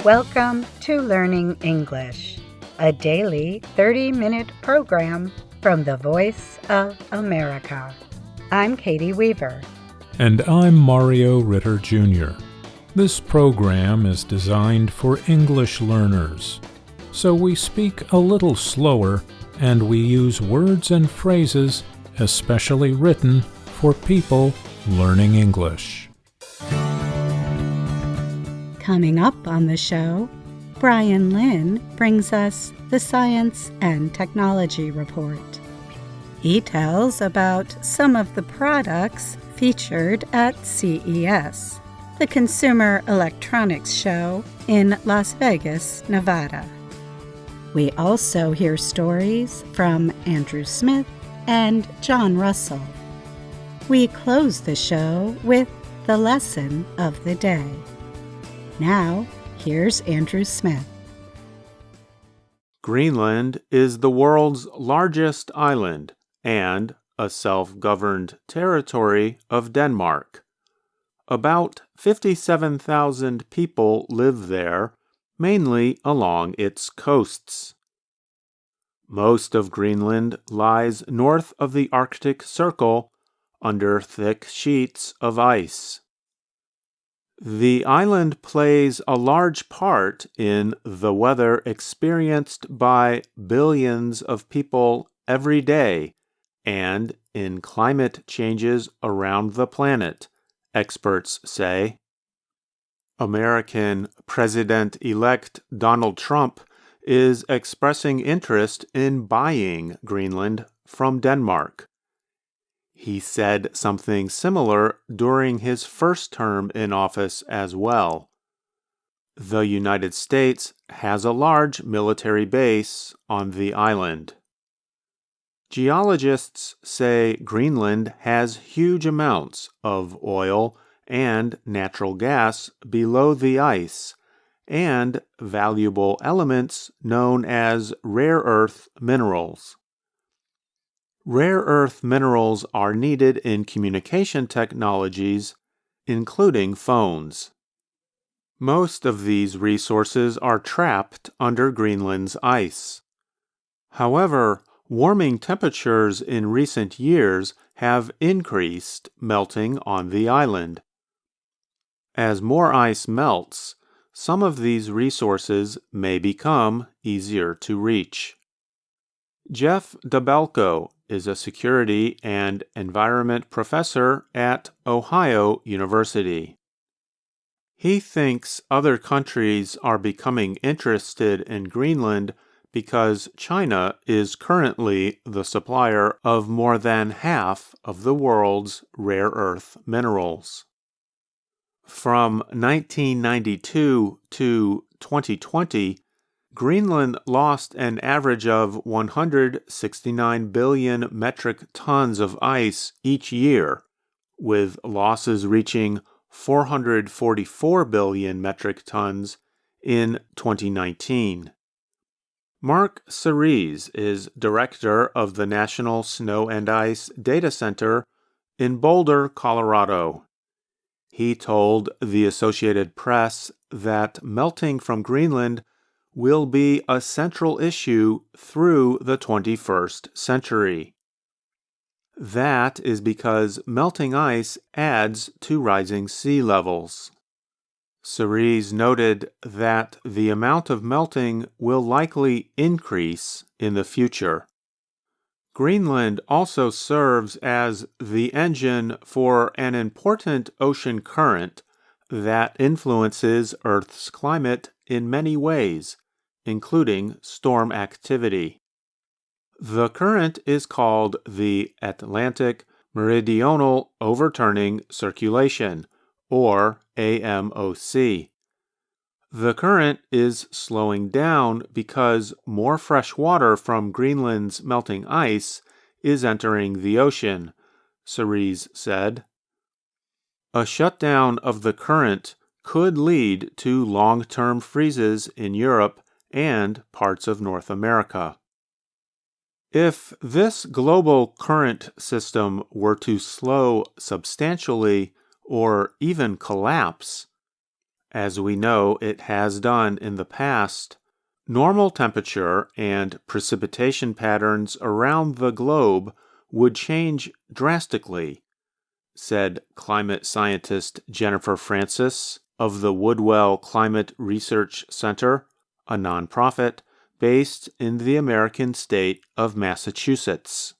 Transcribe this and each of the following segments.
Welcome to Learning English, a daily 30-minute program from the Voice of America. I'm Katie Weaver. And I'm Mario Ritter Jr. This program is designed for English learners, so we speak a little slower and we use words and phrases especially written for people learning English. Coming up on the show, Brian Lynn brings us the Science and Technology Report. He tells about some of the products featured at CES, the Consumer Electronics Show in Las Vegas, Nevada. We also hear stories from Andrew Smith and John Russell. We close the show with the lesson of the day. Now, here's Andrew Smith. Greenland is the world's largest island and a self-governed territory of Denmark. About 57,000 people live there, mainly along its coasts. Most of Greenland lies north of the Arctic Circle, under thick sheets of ice. The island plays a large part in the weather experienced by billions of people every day and in climate changes around the planet, experts say. American President-elect Donald Trump is expressing interest in buying Greenland from Denmark. He said something similar during his first term in office as well. The United States has a large military base on the island. Geologists say Greenland has huge amounts of oil and natural gas below the ice, and valuable elements known as rare earth minerals. Rare earth minerals are needed in communication technologies, including phones. Most of these resources are trapped under Greenland's ice. However, warming temperatures in recent years have increased melting on the island. As more ice melts, some of these resources may become easier to reach. Jeff Dabelko is a security and environment professor at Ohio University. He thinks other countries are becoming interested in Greenland because China is currently the supplier of more than half of the world's rare earth minerals. From 1992 to 2020, Greenland lost an average of 169 billion metric tons of ice each year, with losses reaching 444 billion metric tons in 2019. Mark Cerise is director of the National Snow and Ice Data Center in Boulder, Colorado. He told the Associated Press that melting from Greenland will be a central issue through the 21st century. That is because melting ice adds to rising sea levels. Cerise noted that the amount of melting will likely increase in the future. Greenland also serves as the engine for an important ocean current that influences Earth's climate in many ways, including storm activity. The current is called the Atlantic Meridional Overturning Circulation, or AMOC. The current is slowing down because more fresh water from Greenland's melting ice is entering the ocean, Cerise said. A shutdown of the current could lead to long-term freezes in Europe and parts of North America. If this global current system were to slow substantially or even collapse, as we know it has done in the past, normal temperature and precipitation patterns around the globe would change drastically, said climate scientist Jennifer Francis of the Woodwell Climate Research Center, a nonprofit based in the American state of Massachusetts.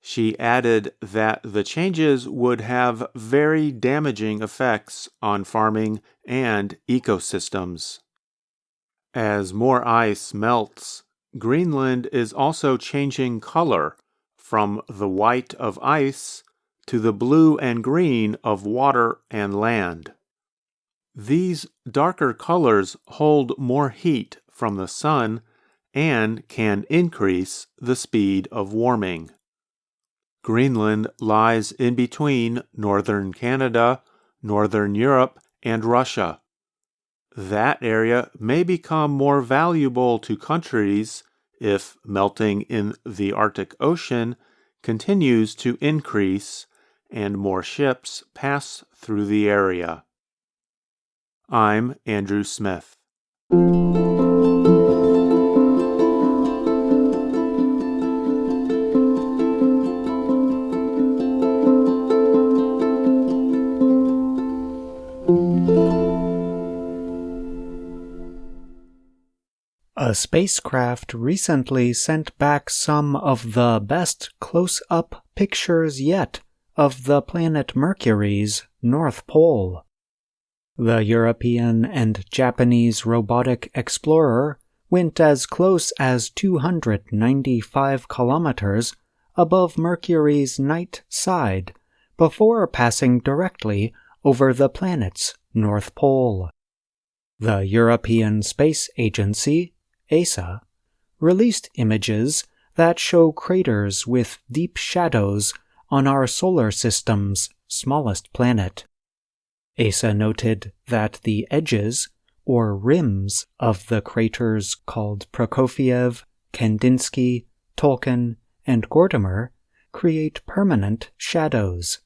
She added that the changes would have very damaging effects on farming and ecosystems. As more ice melts, Greenland is also changing color from the white of ice to the blue and green of water and land. These darker colors hold more heat from the sun and can increase the speed of warming. Greenland lies in between northern Canada, northern Europe, and Russia. That area may become more valuable to countries if melting in the Arctic Ocean continues to increase and more ships pass through the area. I'm Andrew Smith. A spacecraft recently sent back some of the best close-up pictures yet of the planet Mercury's North Pole. The European and Japanese robotic explorer went as close as 295 kilometers above Mercury's night side before passing directly over the planet's North Pole. The European Space Agency, ESA, released images that show craters with deep shadows on our solar system's smallest planet. ESA noted that the edges, or rims, of the craters called Prokofiev, Kandinsky, Tolkien, and Gordimer create permanent shadows.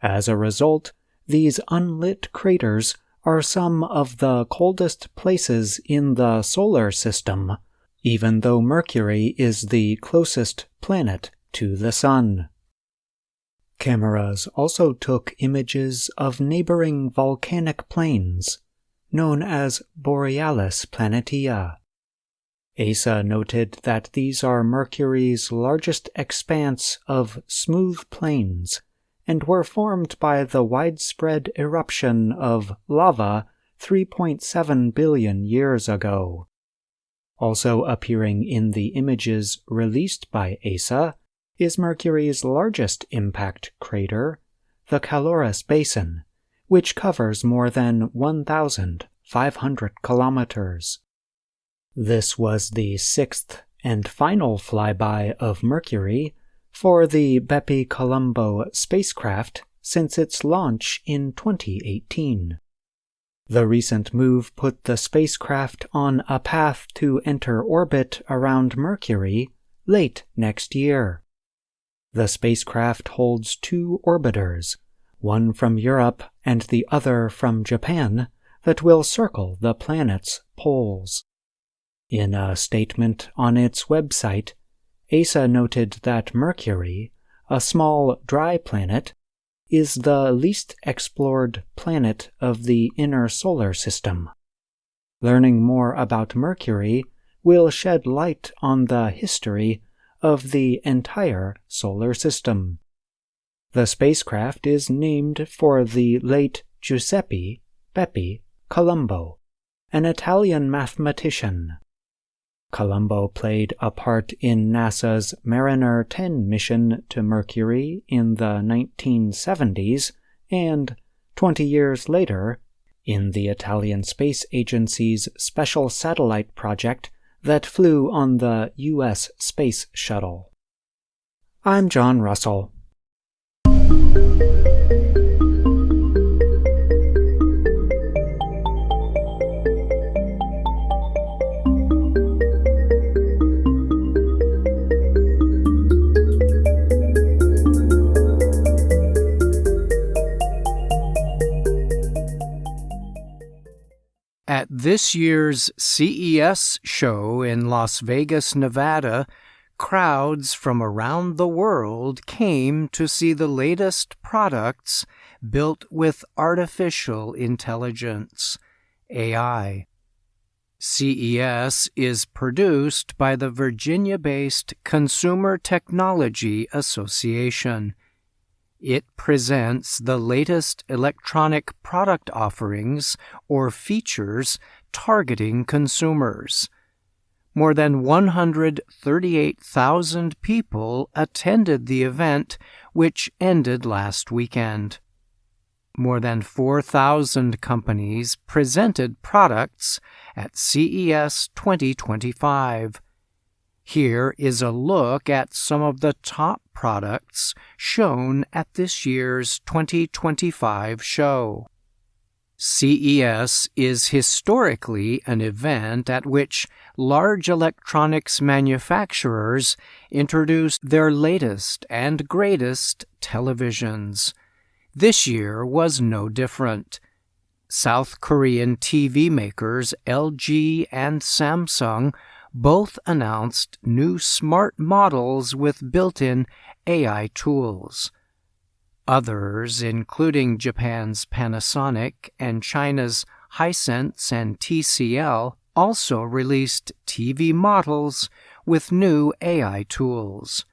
As a result, these unlit craters are some of the coldest places in the solar system, even though Mercury is the closest planet to the Sun. Cameras also took images of neighboring volcanic plains, known as Borealis Planitia. ESA noted that these are Mercury's largest expanse of smooth plains, and were formed by the widespread eruption of lava 3.7 billion years ago. Also appearing in the images released by ESA is Mercury's largest impact crater, the Caloris Basin, which covers more than 1,500 kilometers. This was the sixth and final flyby of Mercury for the Bepi-Colombo spacecraft since its launch in 2018. The recent move put the spacecraft on a path to enter orbit around Mercury late next year. The spacecraft holds two orbiters, one from Europe and the other from Japan, that will circle the planet's poles. In a statement on its website, ESA noted that Mercury, a small dry planet, is the least explored planet of the inner solar system. Learning more about Mercury will shed light on the history of the entire solar system. The spacecraft is named for the late Giuseppe Bepi Colombo, an Italian mathematician. Colombo played a part in NASA's Mariner 10 mission to Mercury in the 1970s and, 20 years later, in the Italian Space Agency's special satellite project that flew on the U.S. Space Shuttle. I'm John Russell. At this year's CES show in Las Vegas, Nevada, crowds from around the world came to see the latest products built with artificial intelligence, AI. CES is produced by the Virginia-based Consumer Technology Association. It presents the latest electronic product offerings or features targeting consumers. More than 138,000 people attended the event, which ended last weekend. More than 4,000 companies presented products at CES 2025. Here is a look at some of the top products shown at this year's 2025 show. CES is historically an event at which large electronics manufacturers introduce their latest and greatest televisions. This year was no different. South Korean TV makers LG and Samsung both announced new smart models with built-in AI tools. Others, including Japan's Panasonic and China's Hisense and TCL, also released TV models with new AI tools.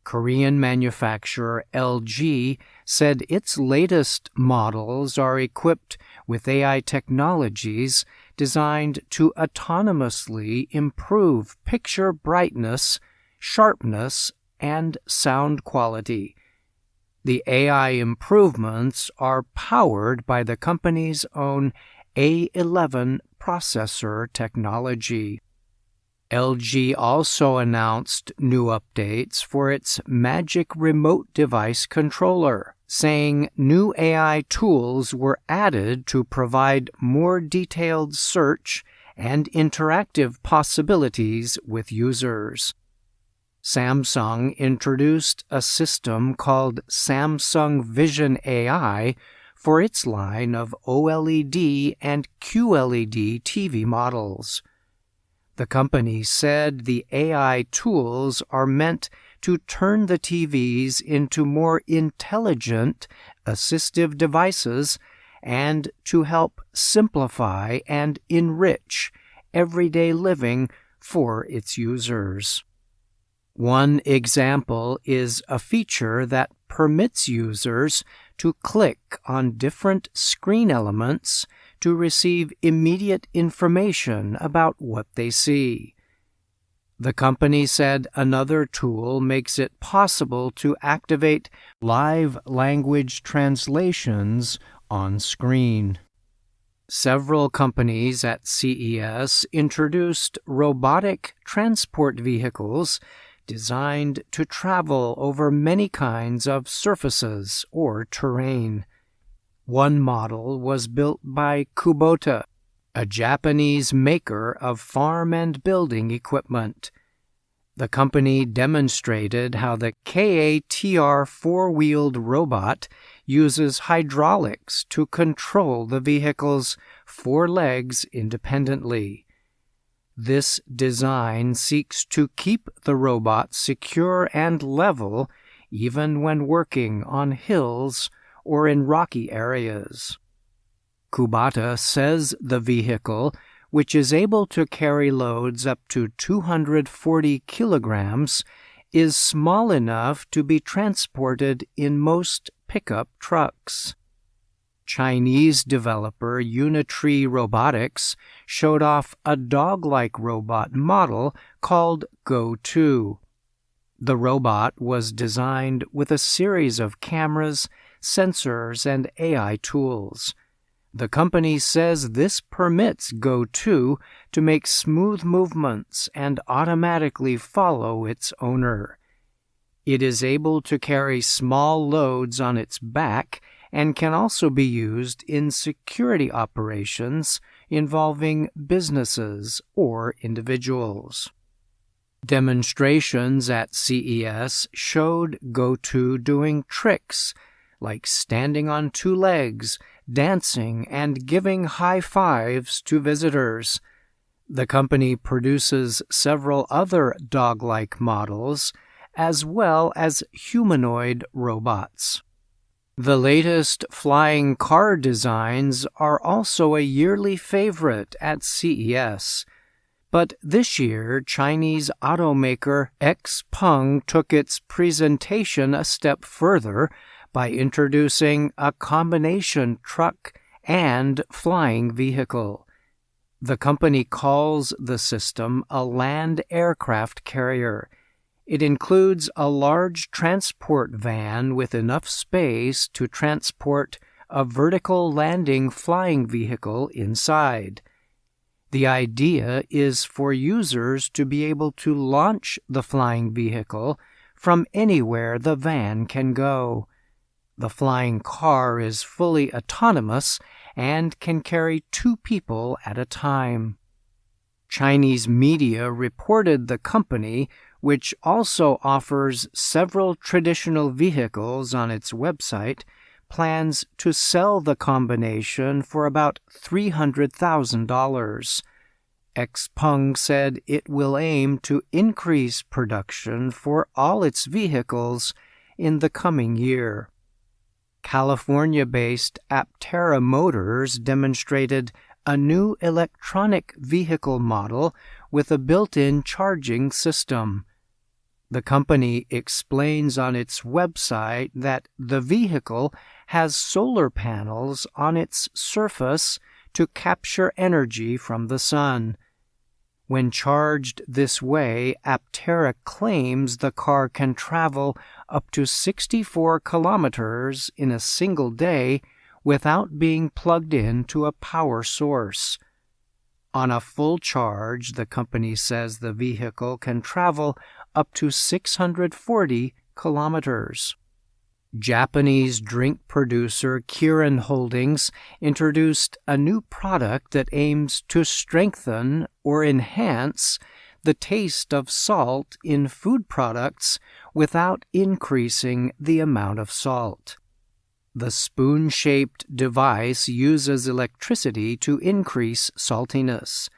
Korean manufacturer LG said its latest models are equipped with AI technologies designed to autonomously improve picture brightness, sharpness, and sound quality. The AI improvements are powered by the company's own A11 processor technology. LG also announced new updates for its Magic Remote device controller, saying new AI tools were added to provide more detailed search and interactive possibilities with users. Samsung introduced a system called Samsung Vision AI for its line of OLED and QLED TV models. The company said the AI tools are meant to turn the TVs into more intelligent, assistive devices and to help simplify and enrich everyday living for its users. One example is a feature that permits users to click on different screen elements to receive immediate information about what they see. The company said another tool makes it possible to activate live language translations on screen. Several companies at CES introduced robotic transport vehicles designed to travel over many kinds of surfaces or terrain. One model was built by Kubota, a Japanese maker of farm and building equipment. The company demonstrated how the KATR four-wheeled robot uses hydraulics to control the vehicle's four legs independently. This design seeks to keep the robot secure and level even when working on hills or in rocky areas. Kubota says the vehicle, which is able to carry loads up to 240 kilograms, is small enough to be transported in most pickup trucks. Chinese developer Unitree Robotics showed off a dog-like robot model called Go2. The robot was designed with a series of cameras, sensors, and AI tools. The company says this permits Go2 to make smooth movements and automatically follow its owner. It is able to carry small loads on its back and can also be used in security operations involving businesses or individuals. Demonstrations at CES showed Go2 doing tricks like standing on two legs, dancing, and giving high fives to visitors. The company produces several other dog-like models, as well as humanoid robots. The latest flying car designs are also a yearly favorite at CES. But this year, Chinese automaker XPeng took its presentation a step further by introducing a combination truck and flying vehicle. The company calls the system a land aircraft carrier. It includes a large transport van with enough space to transport a vertical landing flying vehicle inside. The idea is for users to be able to launch the flying vehicle from anywhere the van can go. The flying car is fully autonomous and can carry 2 people at a time. Chinese media reported the company, which also offers several traditional vehicles on its website, plans to sell the combination for about $300,000. XPeng said it will aim to increase production for all its vehicles in the coming year. California-based Aptera Motors demonstrated a new electronic vehicle model with a built-in charging system. The company explains on its website that the vehicle has solar panels on its surface to capture energy from the sun. When charged this way, Aptera claims the car can travel up to 64 kilometers in a single day without being plugged into a power source. On a full charge, the company says the vehicle can travel up to 640 kilometers. Japanese drink producer Kirin Holdings introduced a new product that aims to strengthen or enhance the taste of salt in food products without increasing the amount of salt. The spoon-shaped device uses electricity to increase saltiness.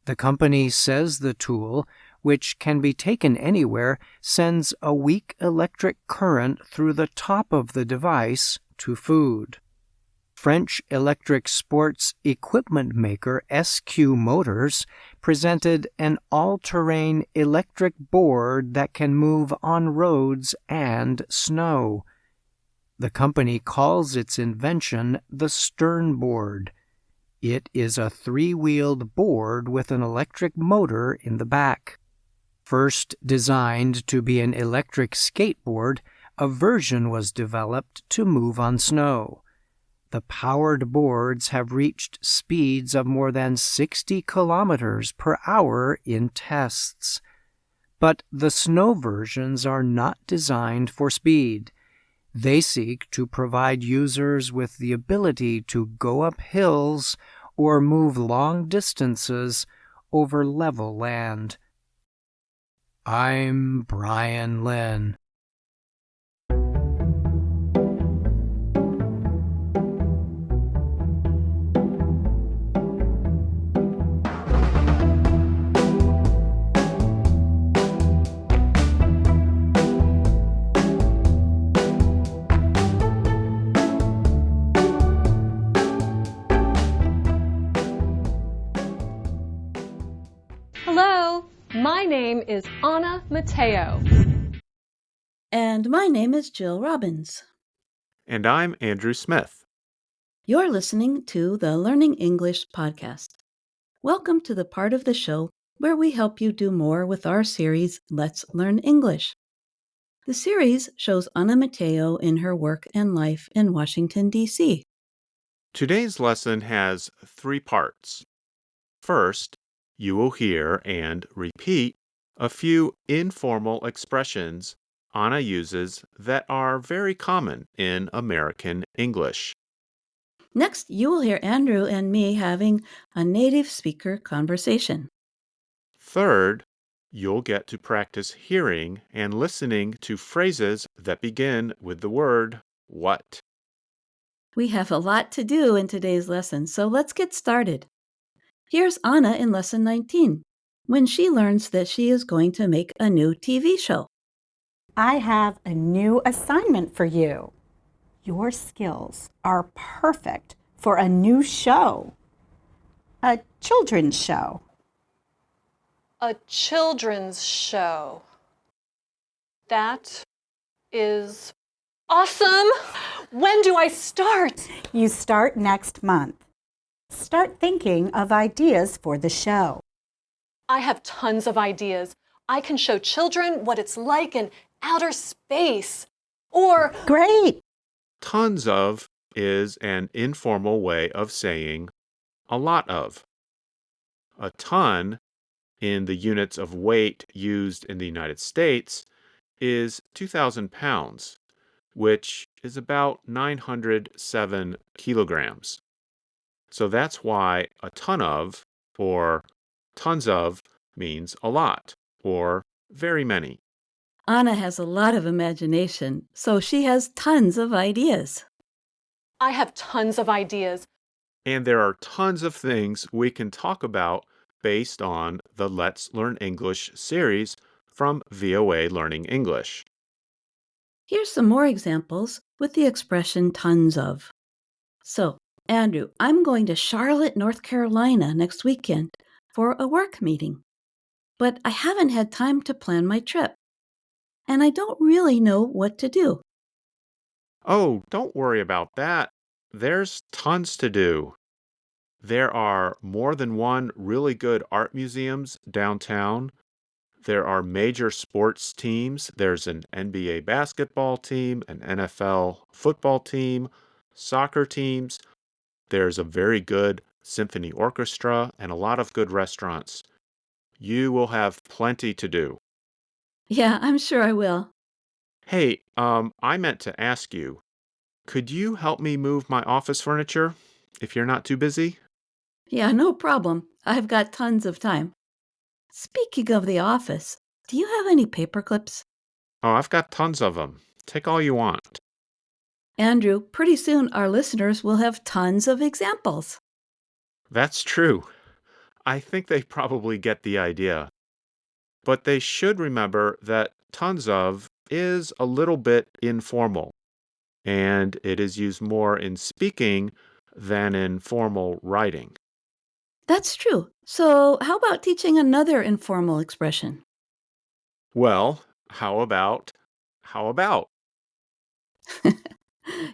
The company says the tool, which can be taken anywhere, sends a weak electric current through the top of the device to food. French electric sports equipment maker SQ Motors presented an all-terrain electric board that can move on roads and snow. The company calls its invention the Stern Board. It is a 3-wheeled board with an electric motor in the back. First designed to be an electric skateboard, a version was developed to move on snow. The powered boards have reached speeds of more than 60 kilometers per hour in tests. But the snow versions are not designed for speed. They seek to provide users with the ability to go up hills or move long distances over level land. I'm Brian Lynn. Hello, my name is Anna Mateo. And my name is Jill Robbins. And I'm Andrew Smith. You're listening to the Learning English podcast. Welcome to the part of the show where we help you do more with our series, Let's Learn English. The series shows Anna Mateo in her work and life in Washington, D.C. Today's lesson has 3 parts. First, you will hear and repeat a few informal expressions Anna uses that are very common in American English. Next, you will hear Andrew and me having a native speaker conversation. Third, you'll get to practice hearing and listening to phrases that begin with the word what. We have a lot to do in today's lesson, so let's get started. Here's Anna in Lesson 19, when she learns that she is going to make a new TV show. I have a new assignment for you. Your skills are perfect for a new show. A children's show. A children's show. That is awesome! When do I start? You start next month. Start thinking of ideas for the show. I have tons of ideas. I can show children what it's like in outer space. Or Great! Tons of is an informal way of saying a lot of. A ton, in the units of weight used in the United States, is 2,000 pounds, which is about 907 kilograms. So that's why a ton of, or tons of, means a lot, or very many. Anna has a lot of imagination, so she has tons of ideas. I have tons of ideas. And there are tons of things we can talk about based on the Let's Learn English series from VOA Learning English. Here's some more examples with the expression tons of. So, Andrew, I'm going to Charlotte, North Carolina next weekend for a work meeting. But I haven't had time to plan my trip. And I don't really know what to do. Oh, don't worry about that. There's tons to do. There are more than one really good art museums downtown. There are major sports teams. There's an NBA basketball team, an NFL football team, soccer teams. There's a very good symphony orchestra and a lot of good restaurants. You will have plenty to do. Yeah, I'm sure I will. Hey, I meant to ask you, could you help me move my office furniture if you're not too busy? Yeah, no problem. I've got tons of time. Speaking of the office, do you have any paper clips? Oh, I've got tons of them. Take all you want. Andrew, pretty soon our listeners will have tons of examples. That's true. I think they probably get the idea. But they should remember that tons of is a little bit informal, and it is used more in speaking than in formal writing. That's true. So, how about teaching another informal expression? Well, how about?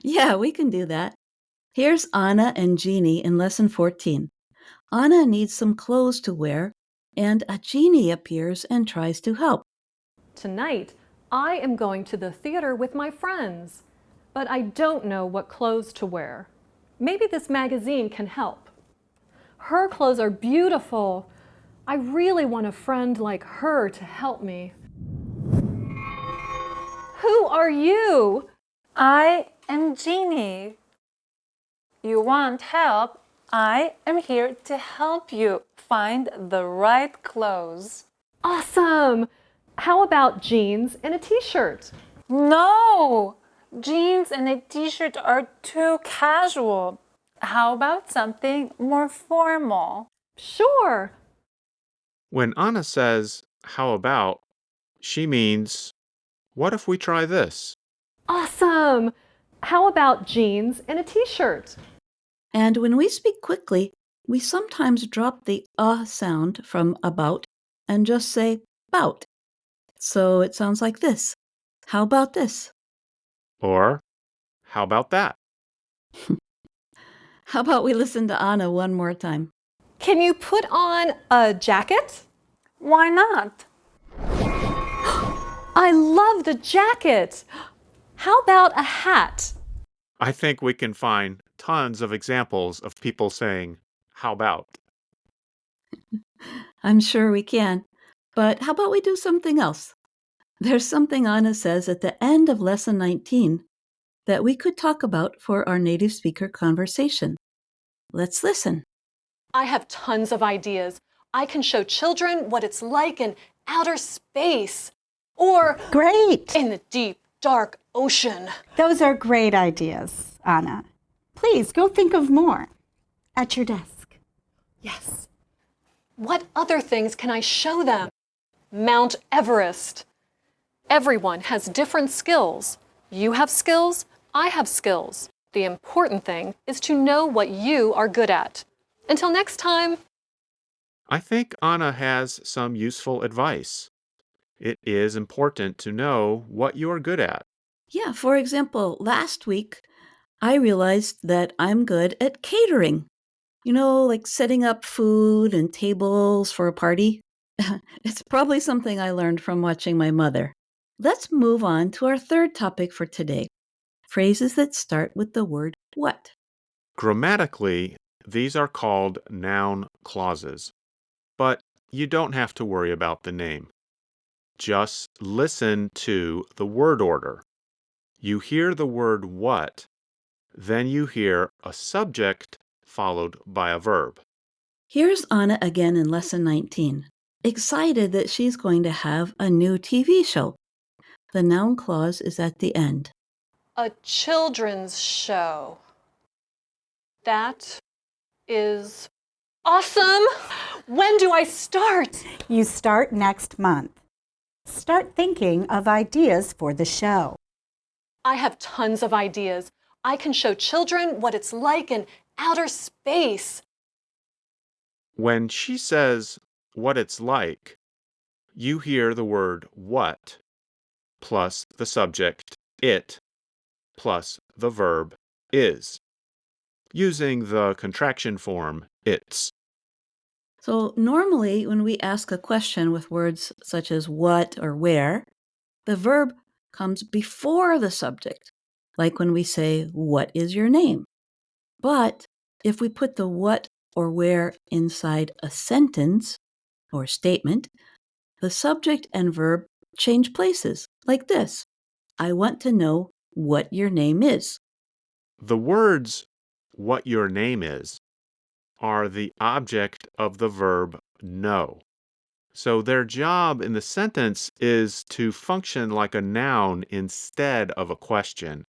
Yeah, we can do that. Here's Anna and Jeannie in Lesson 14. Anna needs some clothes to wear, and a genie appears and tries to help. Tonight, I am going to the theater with my friends, but I don't know what clothes to wear. Maybe this magazine can help. Her clothes are beautiful. I really want a friend like her to help me. Who are you? I am Jeannie. You want help? I am here to help you find the right clothes. Awesome! How about jeans and a t-shirt? No! Jeans and a t-shirt are too casual. How about something more formal? Sure! When Anna says, how about, she means, what if we try this? Awesome! How about jeans and a t-shirt? And when we speak quickly, we sometimes drop the sound from about and just say bout. So it sounds like this. How about this? Or, how about that? How about we listen to Anna one more time? Can you put on a jacket? Why not? I love the jacket! How about a hat? I think we can find tons of examples of people saying, how about? I'm sure we can. But how about we do something else? There's something Anna says at the end of Lesson 19 that we could talk about for our native speaker conversation. Let's listen. I have tons of ideas. I can show children what it's like in outer space or Great! in the deep, dark ocean. Those are great ideas, Anna. Please go think of more at your desk. Yes. What other things can I show them? Mount Everest. Everyone has different skills. You have skills, I have skills. The important thing is to know what you are good at. Until next time. I think Anna has some useful advice. It is important to know what you're good at. Yeah, for example, last week I realized that I'm good at catering. You know, like setting up food and tables for a party. It's probably something I learned from watching my mother. Let's move on to our third topic for today. Phrases that start with the word what. Grammatically, these are called noun clauses, but you don't have to worry about the name. Just listen to the word order. You hear the word what, then you hear a subject followed by a verb. Here's Anna again in Lesson 19, excited that she's going to have a new TV show. The noun clause is at the end. A children's show. That is awesome! When do I start? You start next month. Start thinking of ideas for the show. I have tons of ideas. I can show children what it's like in outer space. When she says what it's like, you hear the word what plus the subject it plus the verb is, using the contraction form it's. So normally when we ask a question with words such as what or where, the verb comes before the subject, like when we say, what is your name? But if we put the what or where inside a sentence or statement, the subject and verb change places, like this. I want to know what your name is. The words what your name is are the object of the verb know. So their job in the sentence is to function like a noun instead of a question.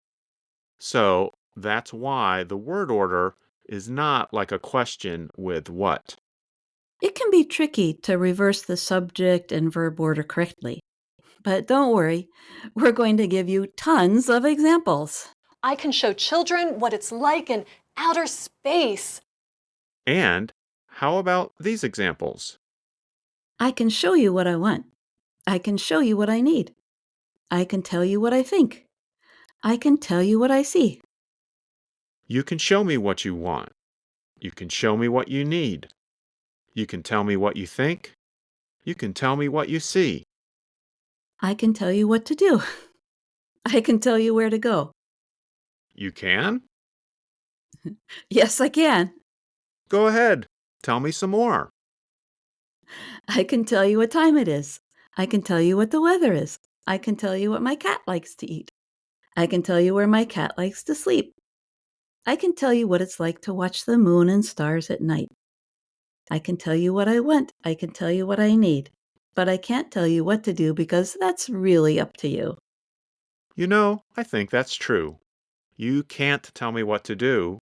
So that's why the word order is not like a question with what. It can be tricky to reverse the subject and verb order correctly. But don't worry, we're going to give you tons of examples. I can show children what it's like in outer space. And how about these examples? I can show you what I want. I can show you what I need. I can tell you what I think. I can tell you what I see. You can show me what you want. You can show me what you need. You can tell me what you think. You can tell me what you see. I can tell you what to do. I can tell you where to go. You can? Yes, I can. Go ahead. Tell me some more. I can tell you what time it is. I can tell you what the weather is. I can tell you what my cat likes to eat. I can tell you where my cat likes to sleep. I can tell you what it's like to watch the moon and stars at night. I can tell you what I want. I can tell you what I need. But I can't tell you what to do because that's really up to you. You know, I think that's true. You can't tell me what to do,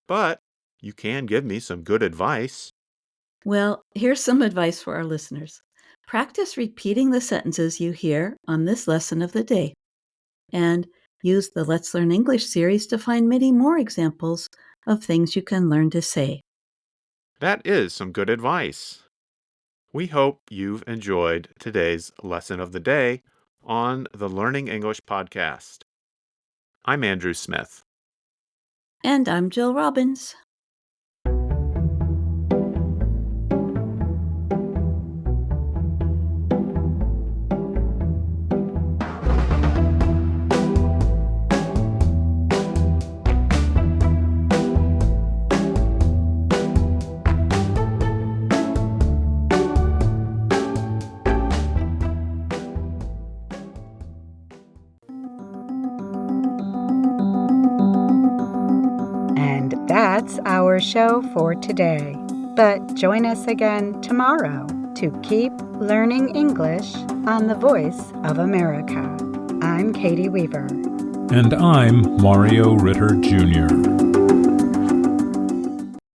but you can give me some good advice. Well, here's some advice for our listeners. Practice repeating the sentences you hear on this lesson of the day. And use the Let's Learn English series to find many more examples of things you can learn to say. That is some good advice. We hope you've enjoyed today's lesson of the day on the Learning English podcast. I'm Andrew Smith. And I'm Jill Robbins. That's our show for today. But join us again tomorrow to keep learning English on the Voice of America. I'm Katie Weaver. And I'm Mario Ritter Jr.